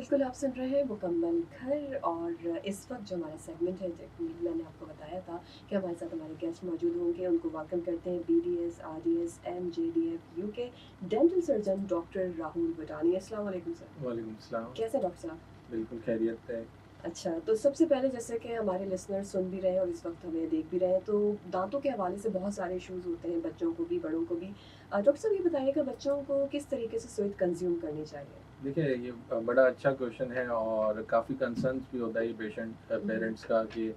बिल्कुल, आप सुन रहे हैं मुकम्मल घर और इस वक़्त जो हमारा सेगमेंट है मैंने आपको बताया था कि हमारे साथ हमारे गेस्ट मौजूद होंगे। उनको वेलकम करते हैं BDS, RDS, MJDF UK dental surgeon doctor Rahul Batani. अस्सलाम वालेकुम सर। वालेकुम सलाम। कैसे हैं डॉक्टर साहब? बिल्कुल खैरियत है। अच्छा, तो सबसे पहले जैसे कि हमारे लिसनर सुन भी रहे हैं और इस वक़्त हमें देख भी रहे हैं, तो दाँतों के हवाले से बहुत सारे इश्यूज़ होते हैं, बच्चों को भी, बड़ों को भी। डॉक्टर साहब ये बताइएगा बच्चों को किस तरीके से स्वीट कंज़्यूम करनी चाहिए? देखिए ये बड़ा अच्छा क्वेश्चन है और काफ़ी कंसर्न्स भी होता है ये हुँ, हुँ। पेरेंट्स का कि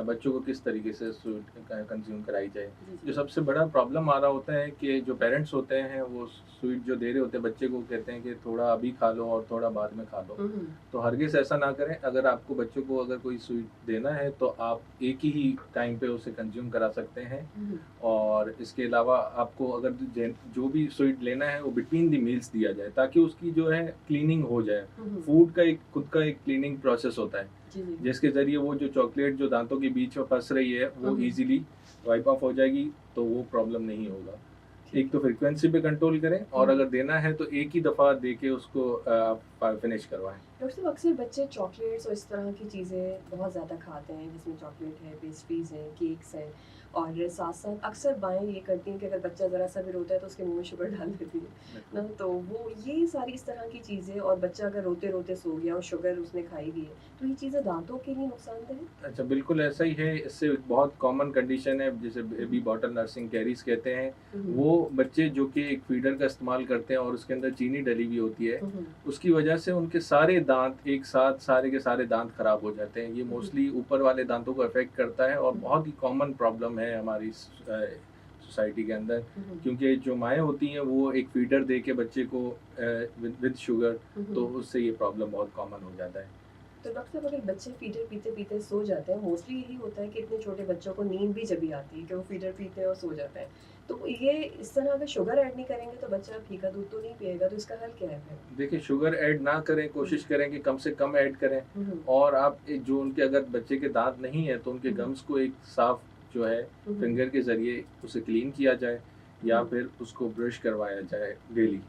बच्चों को किस तरीके से स्वीट कंज्यूम कराई जाए। जी, जी। जो सबसे बड़ा प्रॉब्लम आ रहा होता है कि जो पेरेंट्स होते हैं वो स्वीट जो दे रहे होते हैं बच्चे को कहते हैं कि थोड़ा अभी खा लो और थोड़ा बाद में खा लो। हुँ, हुँ। तो हरगिज़ ऐसा ना करें। अगर आपको बच्चों को अगर कोई स्वीट देना है तो आप एक ही टाइम पे उसे कंज्यूम करा सकते हैं। हुँ, हुँ। और इसके अलावा आपको अगर जो भी स्वीट लेना है वो बिटवीन द मील्स दिया जाए ताकि उसकी जो है क्लीनिंग हो जाए। हुँ, हुँ। फूड का एक खुद का एक क्लीनिंग प्रोसेस होता है, जी, जी। जिसके ज़रिए वो जो चॉकलेट जो दाँतों के बीच में फँस रही है हुँ, वो हुँ। ईज़िली वाइप ऑफ हो जाएगी, तो वो प्रॉब्लम नहीं होगा। एक ठीक तो है। फ्रीक्वेंसी पे कंट्रोल करें हुँ, और हुँ। अगर देना है तो एक ही दफ़ा दे के उसको आप फिनिश करवाएँ। डॉक्टर साहब अक्सर बच्चे चॉकलेट्स और इस तरह की चीज़ें बहुत ज़्यादा खाते हैं जिसमें चॉकलेट है, पेस्ट्रीज़ हैं, केक्स हैं और साथ-साथ अक्सर माएँ ये करती हैं कि अगर बच्चा ज़रा-सा भी रोता है तो उसके मुँह में शुगर डाल देती हैं। बिल्कुल। ना तो वो ये सारी इस तरह की चीज़ें और बच्चा अगर रोते-रोते सो गया और शुगर उसने खाई भी है, तो ये चीज़ें दाँतों के लिए नुकसानदेह है? अच्छा, बिल्कुल ऐसा ही है। इससे एक बहुत कॉमन कंडीशन है जिसे हुँ, बेबी हुँ। बॉटल नर्सिंग कैरीज़ कहते हैं। हुँ, हुँ। वो बच्चे जो कि एक फ़ीडर का इस्तेमाल करते हैं और उसके अंदर चीनी डली हुई होती है, हुँ, हुँ। उसकी वजह से उनके सारे दाँत एक साथ सारे के सारे दाँत खराब हो जाते हैं। ये हुँ, हुँ। मोस्टली ऊपर वाले दाँतों को अफ़ेक्ट करता है और हुँ, हुँ। बहुत ही कॉमन प्रॉब्लम है हमारी सोसाइटी के अंदर। हुँ, हुँ। क्योंकि जो माएँ होती हैं वो एक फ़ीडर दे के बच्चे को विद शुगर, हुँ, तो हुँ। उससे ये प्रॉब्लम बहुत कॉमन हो जाता है। तो डॉक्टर साहब अगर बच्चे फीडर पीते-पीते सो जाते हैं, मोस्टली यही होता है कि इतने छोटे बच्चों को नींद भी जभी आती है कि वो फीडर पीते हैं और सो जाते हैं। तो ये इस तरह अगर शुगर ऐड नहीं करेंगे तो बच्चा फीका दूध तो नहीं पिएगा, तो इसका हल क्या है फिर? देखिए, शुगर ऐड ना करें, हुँ। कोशिश करें कि कम से कम ऐड करें। हुँ, हुँ। और आप जो उनके अगर बच्चे के दाँत नहीं है, तो उनके हुँ, हुँ। गम्स को एक साफ़ जो है हुँ, हुँ। फिंगर के ज़रिए उसे क्लीन किया जाए हुँ, या हुँ। फिर उसको ब्रश करवाया जाए हुँ। डेली।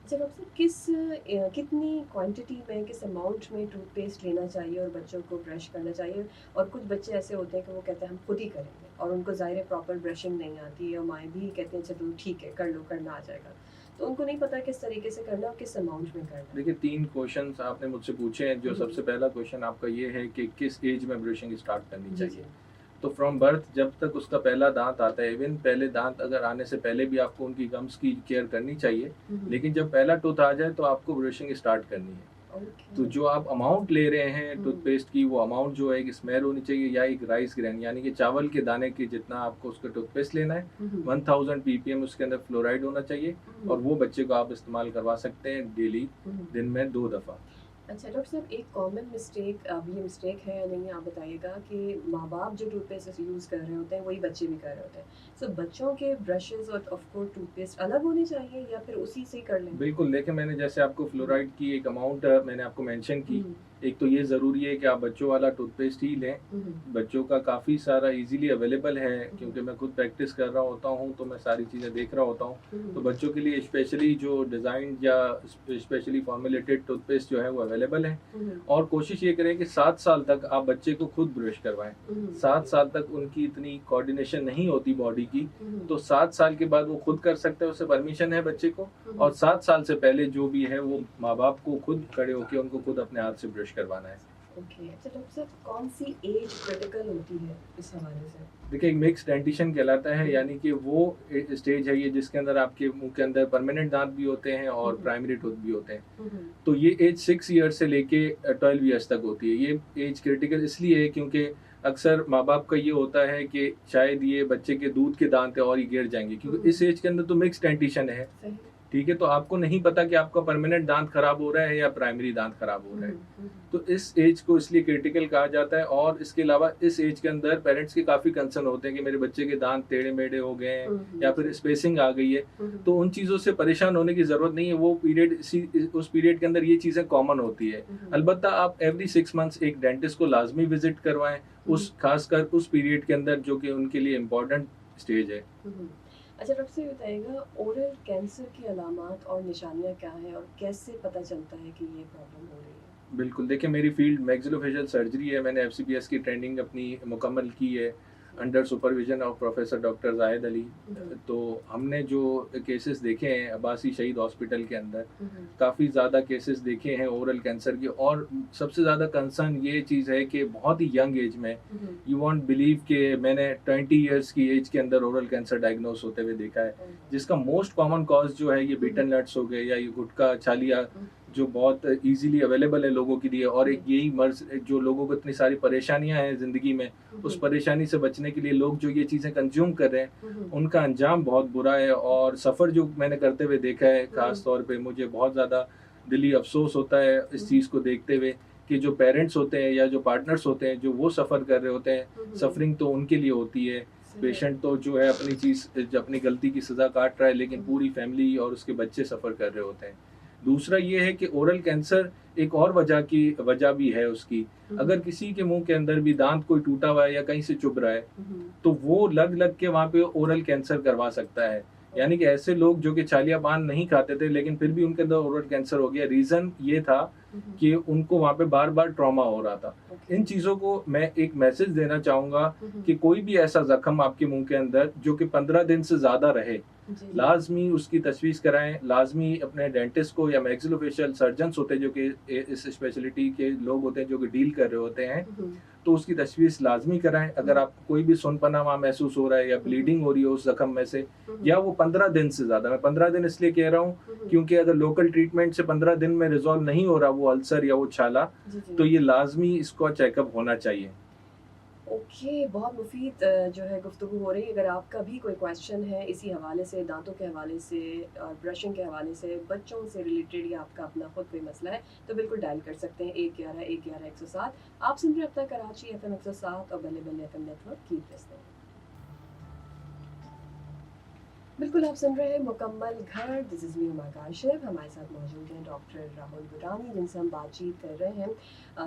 अच्छा डॉक्टर साहब कितनी क्वांटिटी में, किस अमाउंट में टूथपेस्ट लेना चाहिए और बच्चों को ब्रश करना चाहिए? और कुछ बच्चे ऐसे होते हैं कि वो कहते हैं हम खुद ही करेंगे और उनको ज़ाहिर है प्रॉपर ब्रशिंग नहीं आती है और माएँ भी कहती हैं चलो ठीक है, कर लो, करना आ जाएगा। तो उनको नहीं पता किस तरीके से करना है और किस अमाउंट में करना है। देखिए, 3 क्वेश्चन्स आपने मुझसे पूछे हैं। जो हुँ, हुँ। सबसे पहला क्वेश्चन आपका ये है कि किस एज में ब्रशिंग स्टार्ट करनी जी, चाहिए? जी। तो फ्रॉम बर्थ जब तक उसका पहला दाँत आता है, इवन पहले दाँत अगर आने से पहले भी आपको उनकी गम्स की केयर करनी चाहिए, हुँ, हुँ। लेकिन जब पहला टूथ आ जाए तो आपको ब्रशिंग स्टार्ट करनी है। तो ओके। जो आप अमाउंट ले रहे हैं हुँ, हुँ। टूथपेस्ट की, वो अमाउंट जो है एक स्क्वायर होनी चाहिए या एक राइस ग्रेन यानी कि चावल के दाने के जितना आपको उसका टूथपेस्ट लेना है। हुँ, हुँ। 1000 पीपीएम उसके अंदर फ्लोराइड होना चाहिए हुँ, और हुँ। वो बच्चे को आप इस्तेमाल करवा सकते हैं डेली, हुँ, हुँ। दिन में 2 दफ़ा। अच्छा डॉक्टर साहब एक कॉमन मिस्टेक अब ये मिस्टेक है या नहीं आप बताइएगा कि माँ-बाप जो टूथपेस्ट यूज़ कर रहे होते हैं वही बच्चे भी कर रहे होते हैं। सो बच्चों के ब्रशेज़ और ऑफ कोर्स टूथपेस्ट अलग होने चाहिए या फिर उसी से ही कर लें? बिल्कुल, देखिए मैंने जैसे आपको हुँ, फ्लोराइड की एक अमाउंट मैंने आपको मेंशन की। हुँ, एक तो ये ज़रूरी है कि आप बच्चों वाला टूथपेस्ट ही लें। हुँ, हुँ, बच्चों का काफ़ी सारा ईज़िली अवेलेबल है हुँ, हुँ, क्योंकि मैं खुद प्रैक्टिस कर रहा होता हूँ, तो मैं सारी चीज़ें देख रहा होता हूँ। हुँ, तो हुँ, बच्चों के लिए स्पेशली जो डिज़ाइन्ड या स्पेशली फ़ॉर्मूलेटेड टूथपेस्ट जो है वो अवेलेबल है। हुँ, हुँ, और कोशिश ये करें कि 7 साल तक आप बच्चे को खुद ब्रश करवाएँ। हुँ, हुँ, 7 साल तक उनकी इतनी कोऑर्डिनेशन नहीं होती बॉडी की, हुँ, हुँ, तो 7 साल के बाद वो खुद कर सकते हैं, उसे परमिशन है बच्चे को। हुँ, और हुँ। 7 साल से पहले जो भी है वो माँ-बाप को खुद खड़े होके उनको खुद अपने हाथ से ब्रश करवाना है। ओके, अच्छा डॉक्टर साहब कौन-सी एज क्रिटिकल होती है इस हवाले से? देखिए, एक मिक्स्ड डेंटिशन कहलाता है, हुँ, हुँ, यानी कि वो स्टेज है ये जिसके अंदर आपके मुँह के अंदर परमानेंट दाँत भी होते हैं हुँ, और हुँ, प्राइमरी टूथ भी होते हैं। हुँ, हुँ, तो ये एज 6 ईयर्स से लेके 12 ईयर्स तक होती है। ये एज क्रिटिकल इसलिए है क्योंकि अक्सर माँ-बाप का ये होता है कि शायद ये बच्चे के दूध के दाँत हैं और ये गिर जाएँगे हुँ, क्योंकि इस हुँ, एज के अंदर तो मिक्स्ड डेंटिशन है। सही। ठीक है, तो आपको नहीं पता कि आपका परमानेंट दाँत खराब हो रहा है या प्राइमरी दाँत खराब हो हुँ, रहा है। हुँ, हुँ, हुँ, तो इस एज को इसलिए क्रिटिकल कहा जाता है और इसके अलावा इस एज के अंदर पेरेंट्स के काफ़ी कंसर्न होते हैं कि मेरे बच्चे के दाँत टेढ़े-मेढ़े हो गए हैं हुँ, हुँ, या जी। फिर स्पेसिंग आ गई है। हुँ, हुँ, तो उन चीज़ों से परेशान होने की ज़रूरत नहीं है, वो पीरियड उस पीरियड के अंदर ये चीज़ें कॉमन होती है। हुँ, हुँ, अलबत्ता आप एवरी 6 मंथ्स एक डेंटिस्ट को लाज़मी विज़िट करवाएँ, हुँ, हुँ। उस ख़ासकर उस पीरियड के अंदर जो कि उनके लिए इम्पोर्टेंट स्टेज है। हुँ, हुँ। अच्छा डॉक्टर साहब ये बताइएगा ओरल कैंसर की अलामात और निशानियाँ क्या हैं और कैसे पता चलता है कि ये प्रॉब्लम हो रही है? बिल्कुल, देखिए मेरी फ़ील्ड मैक्सिलोफेशियल सर्जरी है, मैंने एफसीपीएस की ट्रेनिंग अपनी मुकम्मल की है, under supervision of professor doctor Zahid Ali. हुँ, हुँ। तो हमने जो केसेस देखे हैं अब्बासी शहीद हॉस्पिटल के अंदर, हुँ, हुँ। काफ़ी ज़्यादा केसेस देखे हैं ओरल कैंसर के, और सबसे ज़्यादा कंसर्न ये चीज़ है कि बहुत ही यंग एज में, हुँ, हुँ। यू वॉन्ट बिलीव कि मैंने 20 इयर्स की एज के अंदर ओरल कैंसर डायग्नोस होते हुए देखा है, ओह! जिसका मोस्ट कॉमन कॉज़ जो है ये हुँ, हुँ। बीटल नट्स हो गए या ये गुटखा, छालिया, हुँ, जो बहुत ईज़िली अवेलेबल है लोगों के लिए, और हुँ। एक यही मर्ज़ जो लोगों को इतनी सारी परेशानियाँ हैं ज़िंदगी में, हुँ, उस हुँ। परेशानी से बचने के लिए लोग जो ये चीज़ें कंज़्यूम कर रहे हैं, हुँ, हुँ। उनका अंजाम बहुत बुरा है। और सफ़र जो मैंने करते हुए देखा है, हुँ, हुँ। ख़ास तौर पे मुझे बहुत ज़्यादा दिली अफ़सोस होता है इस हुँ, हुँ। चीज़ को देखते हुए कि जो पेरेंट्स होते हैं या जो पार्टनर्स होते हैं, जो वो सफ़र कर रहे होते हैं, हुँ, हुँ। सफ़रिंग तो उनके लिए होती है। सही है। पेशेंट तो जो है अपनी चीज़ अपनी गलती की सज़ा काट रहा है, लेकिन हुँ, हुँ। पूरी फैमिली और उसके बच्चे सफ़र कर रहे होते हैं। दूसरा ये है कि ओरल कैंसर एक और वजह भी है उसकी। हुँ, अगर हुँ। किसी के मुँह के अंदर भी दाँत कोई टूटा हुआ है या कहीं से चुभ रहा है, हुँ, हुँ। तो वो लग-लग के वहाँ पे ओरल कैंसर करवा सकता है। यानी कि ऐसे लोग जो कि छालिया पान नहीं खाते थे, लेकिन फिर भी उनके अंदर ओरल कैंसर हो गया। रीज़न ये था हुँ, हुँ। कि उनको वहाँ पे बार-बार ट्रॉमा हो रहा था। ओके। इन चीज़ों को मैं एक मैसेज देना चाहूँगा हुँ, हुँ। कि कोई भी ऐसा ज़ख्म आपके मुँह के अंदर जो कि 15 दिन से ज़्यादा रहे, जी, जी। लाज़मी उसकी तशख़ीस कराएँ, लाज़मी अपने डेंटिस्ट को या मैक्सिलोफेशियल सर्जन्स होते हैं जो कि इस स्पेशलिटी के लोग होते हैं जो कि डील कर रहे होते हैं, हुँ, हुँ। तो उसकी तशख़ीस लाज़मी कराएँ। अगर हुँ, आपको कोई भी सुनपना वहाँ महसूस हो रहा है या हुँ, हुँ। ब्लीडिंग हो रही है उस ज़ख्म में से, हुँ, या हुँ। वो 15 दिन से ज़्यादा, मैं 15 दिन इसलिए कह रहा हूँ हुँ, हुँ। क्योंकि अगर लोकल ट्रीटमेंट से 15 दिन में रिज़ॉल्व नहीं हो रहा वो अल्सर या वो छाला, जी, जी। तो ये लाज़मी इसका चेकअप होना चाहिए। ओके, बहुत मुफ़ीद जो है गुफ्तगू हो रही है। अगर आपका भी कोई क्वेश्चन है इसी हवाले से, दाँतों के हवाले से और ब्रशिंग के हवाले से, बच्चों से रिलेटेड या आपका अपना खुद कोई मसला है, तो बिल्कुल डायल कर सकते हैं 111-111-107। आप सुन रहे हैं अपना कराची एफ़एम 107 और बल्ले बल्ले एफ़एम नेटवर्क कीप लिसनिंग। बिल्कुल, आप सुन रहे हैं मुकम्मल घर, this is me Huma Kashif. हमारे साथ मौजूद हैं डॉक्टर राहुल बुरानी, जिनसे हम बातचीत कर रहे हैं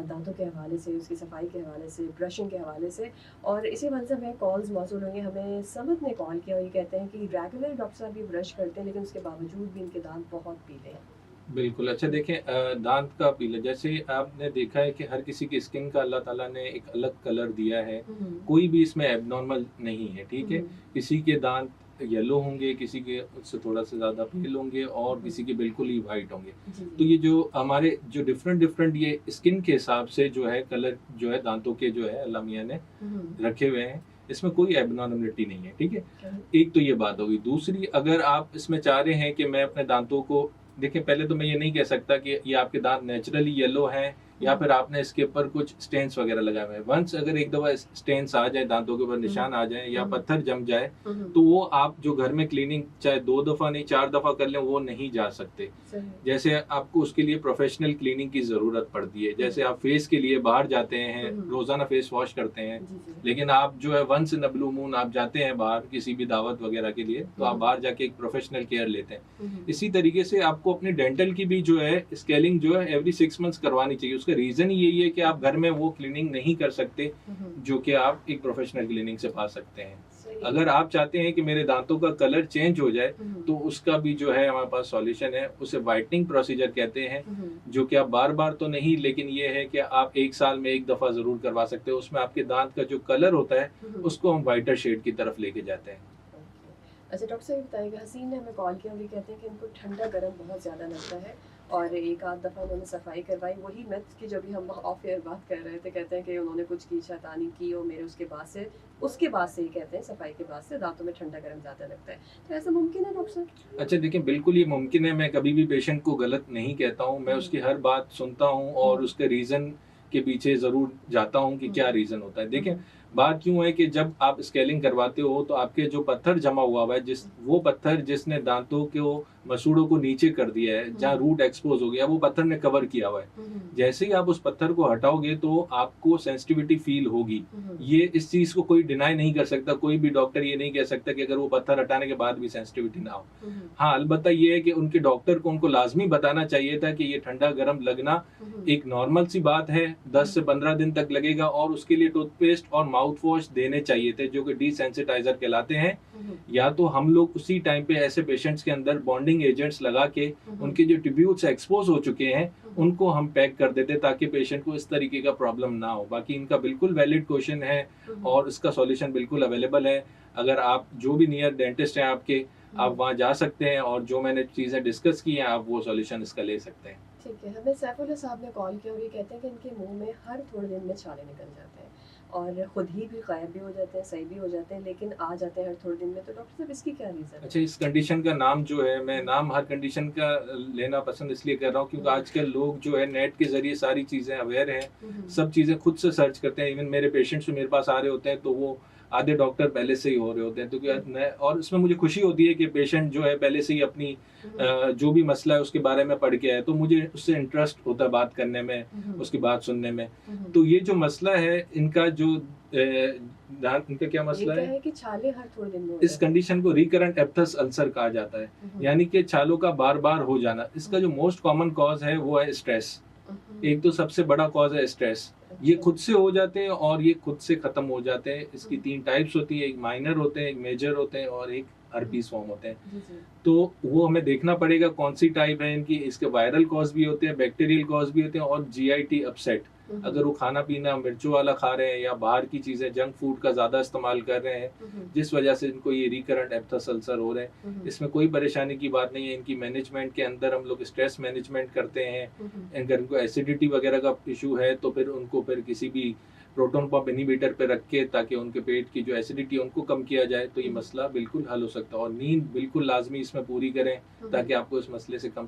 दाँतों के हवाले से, उसकी सफाई के हवाले से, ब्रशिंग के हवाले से। और इसी वजह से हमें कॉल्स मौसूल हुई हैं। हमें समद ने कॉल किया और ये कहते हैं कि रेगुलर डॉक्टर साहब भी ब्रश करते हैं, लेकिन उसके बावजूद भी इनके दाँत बहुत पीले हैं। बिल्कुल, अच्छा देखें, दाँत का पीला, जैसे आपने देखा है कि हर किसी की स्किन का अल्लाह ताला ने एक अलग कलर दिया है, हुँ, हुँ। कोई भी इसमें एब्नॉर्मल नहीं है, ठीक हुँ, है? हुँ। किसी के दाँत येलो होंगे, किसी के उससे थोड़ा-सा ज़्यादा पेल होंगे और हुँ, हुँ। किसी के बिल्कुल ही व्हाइट होंगे। जी, तो जी। ये जो हमारे जो डिफ़रेंट-डिफ़रेंट ये स्किन के हिसाब से जो है कलर जो है दाँतों के जो है अल्लाह मियाँ ने हुँ, हुँ। रखे हुए हैं, इसमें कोई एब्नॉर्मैलिटी नहीं है, ठीक है? हुँ, एक तो ये बात हो गई। दूसरी, अगर आप इसमें चाह रहे हैं कि मैं अपने दाँतों को देखिए, पहले तो मैं ये नहीं कह सकता कि ये आपके दाँत नेचुरली येलो हैं या हुँ। फिर आपने इसके ऊपर कुछ स्टेन्स वगैरह लगाए हुए हैं। वन्स अगर एक दफ़ा स्टेन्स आ जाए, दाँतों के ऊपर हुँ, निशान आ जाएँ या हुँ। पत्थर जम जाए, हुँ, हुँ। तो वो आप जो घर में क्लीनिंग चाहे 2 दफ़ा नहीं 4 दफ़ा कर लें, वो नहीं जा सकते। सही। जैसे आपको उसके लिए प्रोफ़ेशनल क्लीनिंग की ज़रूरत पड़ती है। हुँ। जैसे आप फेस के लिए बाहर जाते हैं, हुँ, हुँ। रोज़ाना फेस वॉश करते हैं, जी, जी। लेकिन आप जो है once in a blue moon आप जाते हैं बाहर किसी भी दावत वगैरह के लिए, तो हुँ, आप हुँ। बाहर जाके एक प्रोफ़ेशनल केयर लेते हैं। हुँ, हुँ। इसी तरीके से आपको अपनी डेंटल की भी जो है स्केलिंग जो है एवरी 6 मंथ्स करवानी चाहिए। उसका रीज़न ही यही है कि आप घर में वो क्लीनिंग नहीं कर सकते, हुँ, हुँ। जो कि आप एक प्रोफ़ेशनल क्लीनिंग से पा सकते हैं। सही। अगर आप चाहते हैं कि मेरे दाँतों का कलर चेंज हो जाए, हुँ, हुँ। तो उसका भी जो है हमारे पास सॉल्यूशन है, उसे व्हाइटनिंग प्रोसीजर कहते हैं, हुँ, हुँ। जो कि आप बार-बार तो नहीं, लेकिन ये है कि आप 1 साल में 1 दफ़ा ज़रूर करवा सकते हो। उसमें आपके दाँत का जो कलर होता है, हुँ, हुँ। उसको हम व्हाइटर शेड की तरफ लेके जाते हैं। ओके। अच्छा डॉक्टर साहब ये बताइएगा, हसीन ने हमें कॉल किया और ये कहते हैं कि इनको ठंडा-गर्म बहुत ज़्यादा लगता है और एक आध दफ़ा उन्होंने सफाई करवाई, वही मिथ की जो भी हम ऑफ एयर बात कर रहे थे, कहते हैं कि उन्होंने कुछ की शैतानी की और मेरे उसके बाद से ही कहते हैं सफाई के बाद से दाँतों में ठंडा-गर्म ज़्यादा लगता है। तो ऐसा मुमकिन है डॉक्टर साहब? अच्छा देखिए, बिल्कुल ये मुमकिन है, मैं कभी भी पेशेंट को गलत नहीं कहता हूँ, मैं हुँ, उसकी हर बात सुनता हूँ और हुँ। उसके रीज़न के पीछे ज़रूर जाता हूँ कि हुँ, क्या हुँ। रीज़न होता है। हुँ, देखिए, हुँ। बात यूँ है कि जब आप स्केलिंग करवाते हो तो आपके जो पत्थर जमा हुआ है, वो पत्थर जिसने दाँतों को मसूड़ों को नीचे कर दिया है, हुँ, जहाँ हुँ। रूट एक्सपोज़ हो गया, वो पत्थर ने कवर किया हुआ है। हुँ, हुँ। जैसे ही आप उस पत्थर को हटाओगे तो आपको सेंसिटिविटी फ़ील होगी। हुँ, हुँ। ये इस चीज़ को कोई डिनाई नहीं कर सकता, कोई भी डॉक्टर ये नहीं कह सकता कि अगर वो पत्थर हटाने के बाद भी सेंसिटिविटी ना हो। हुँ, हुँ। हाँ, अलबत्ता ये है कि उनके डॉक्टर को उनको लाज़मी बताना चाहिए था कि ये ठंडा-गरम लगना हुँ, हुँ। एक नॉर्मल सी बात है, 10 से 15 दिन तक लगेगा और उसके लिए टूथपेस्ट और माउथ वॉश देने चाहिए थे, जो कि डिसेंसिटाइज़र कहलाते हैं। हुँ, हुँ। या तो हम लोग उसी टाइम पे ऐसे पेशेंट्स के अंदर बॉन्डिंग हीलिंग एजेंट्स लगा के उनके जो ट्यूब्यूल्स एक्सपोज हो चुके हैं उनको हम पैक कर देते ताकि पेशेंट को इस तरीके का प्रॉब्लम ना हो। बाकी इनका बिल्कुल वैलिड क्वेश्चन है और इसका सॉल्यूशन बिल्कुल अवेलेबल है। अगर आप जो भी नियर डेंटिस्ट हैं आपके, आप वहाँ जा सकते हैं और जो मैंने चीज़ें डिस्कस की हैं आप वो सॉल्यूशन इसका ले सकते हैं। ठीक है, हमें सैफुल्लाह साहब ने कॉल किया और ये कहते हैं कि इनके मुँह में हर थोड़े दिन में छाले निकल जाते हैं और खुद ही भी गायब भी हो जाते हैं, सही भी हो जाते हैं, लेकिन आ जाते हैं हर थोड़े दिन में। तो डॉक्टर साहब इसकी क्या रीज़न है? अच्छा, इस कंडीशन का नाम जो है, मैं नाम हर कंडीशन का लेना पसंद इसलिए कर रहा हूँ क्योंकि आजकल लोग जो है नेट के ज़रिए सारी चीज़ें अवेयर हैं, सब चीज़ें खुद से सर्च करते हैं। इवन मेरे पेशेंट्स जो मेरे पास आ रहे होते हैं तो वो आधे डॉक्टर पहले से ही हो रहे होते हैं, तो क्या मैं, और इसमें मुझे खुशी होती है कि पेशेंट जो है पहले से ही अपनी जो भी मसला है उसके बारे में पढ़ के आए, तो मुझे उससे इंटरेस्ट होता है बात करने में, उसकी बात सुनने में। तो ये जो मसला है इनका जो इनका क्या मसला ये क्या है है कि छाले हर थोड़े दिन में हो इस जाते हैं। कंडीशन को रिकरेंट एप्थस अल्सर कहा जाता है, यानी कि छालों का बार बार हो जाना। इसका जो मोस्ट कॉमन कॉज है वो है स्ट्रेस। एक तो सबसे बड़ा कॉज है स्ट्रेस। ये अच्छा। खुद से हो जाते हैं और ये खुद से खत्म हो जाते हैं। इसकी 3 टाइप्स होती है, एक माइनर होते हैं, एक मेजर होते हैं और एक हर्पीस फॉर्म होते हैं। जी, जी। तो वो हमें देखना पड़ेगा कौन सी टाइप है इनकी। इसके वायरल कॉज भी होते हैं, बैक्टीरियल कॉज भी होते हैं और जीआईटी अपसेट। अगर वो खाना पीना मिर्चों वाला खा रहे हैं या बाहर की चीज़ें जंक फूड का ज़्यादा इस्तेमाल कर रहे हैं, जिस वजह से इनको ये रिकरेंट एप्थस अल्सर हो रहे हैं, इसमें कोई परेशानी की बात नहीं है। इनकी मैनेजमेंट के अंदर हम लोग स्ट्रेस मैनेजमेंट करते हैं। अगर उनको एसिडिटी वगैरह का इशू है तो फिर उनको फिर किसी भी प्रोटॉन पंप इनहिबिटर पे रख के ताकि उनके पेट की जो एसिडिटी है उनको कम किया जाए, तो ये मसला बिल्कुल हल हो सकता है। और नींद बिल्कुल लाजमी इसमें पूरी करें ताकि आपको इस मसले से कम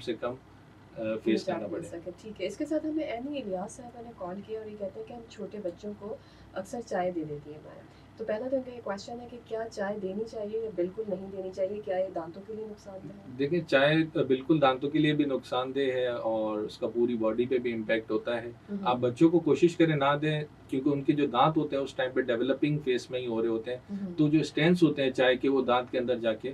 फेस करना निजात मिल पड़े। सके। ठीक है, इसके साथ हमें एनी इलियास साहब ने कॉल किया और ये कहते हैं कि हम छोटे बच्चों को अक्सर चाय दे देती है माएँ। तो पहला तो इनका ये क्वेश्चन है कि क्या चाय देनी चाहिए या बिल्कुल नहीं देनी चाहिए? क्या ये दांतों के लिए नुकसानदेह है? देखिए, चाय बिल्कुल दांतों के लिए भी नुकसानदेह है और उसका पूरी बॉडी पे भी इम्पैक्ट होता है। आप बच्चों को कोशिश करें ना दें क्योंकि उनके जो दांत होते हैं उस टाइम पे डेवलपिंग फेस में ही हो रहे होते हैं। तो जो स्टेन्स होते हैं चाय के वो दांत के अंदर जाके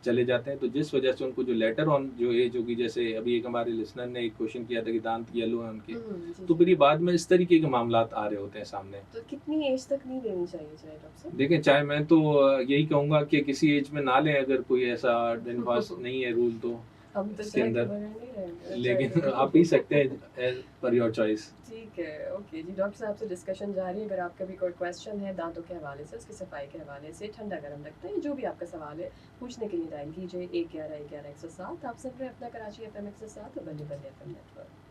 चले जाते हैं, तो जिस वजह से उनको जो लेटर ऑन जो एज होगी, जैसे अभी एक हमारे लिसनर ने एक क्वेश्चन किया था कि दांत येलो हैं उनके, जी, तो जी। फिर ये बाद में इस तरीके के मामलात आ रहे होते हैं सामने। तो कितनी एज तक नहीं देनी चाहिए चाय डॉक्टर साहब? देखें, चाहे मैं तो यही कहूँगा कि किसी एज में ना लें अगर कोई ऐसा दिन पास नहीं है रूल तो हम तो इसके चाय के अंदर, बगैर नहीं रहेंगे, चाय लेकिन के आप पी सकते हैं एज पर योर चॉइस। ठीक है, ओके जी। डॉक्टर साहब से डिस्कशन जारी है। अगर आपका भी कोई क्वेश्चन है दांतों के हवाले से, उसकी सफाई के हवाले से, ठंडा-गरम रखते हैं, जो भी आपका सवाल है, पूछने के लिए डायल कीजिए 11 11 107। आप सुन रहे हैं अपना कराची एफएम 107 और बल्ले बल्ले एफएम नेटवर्क।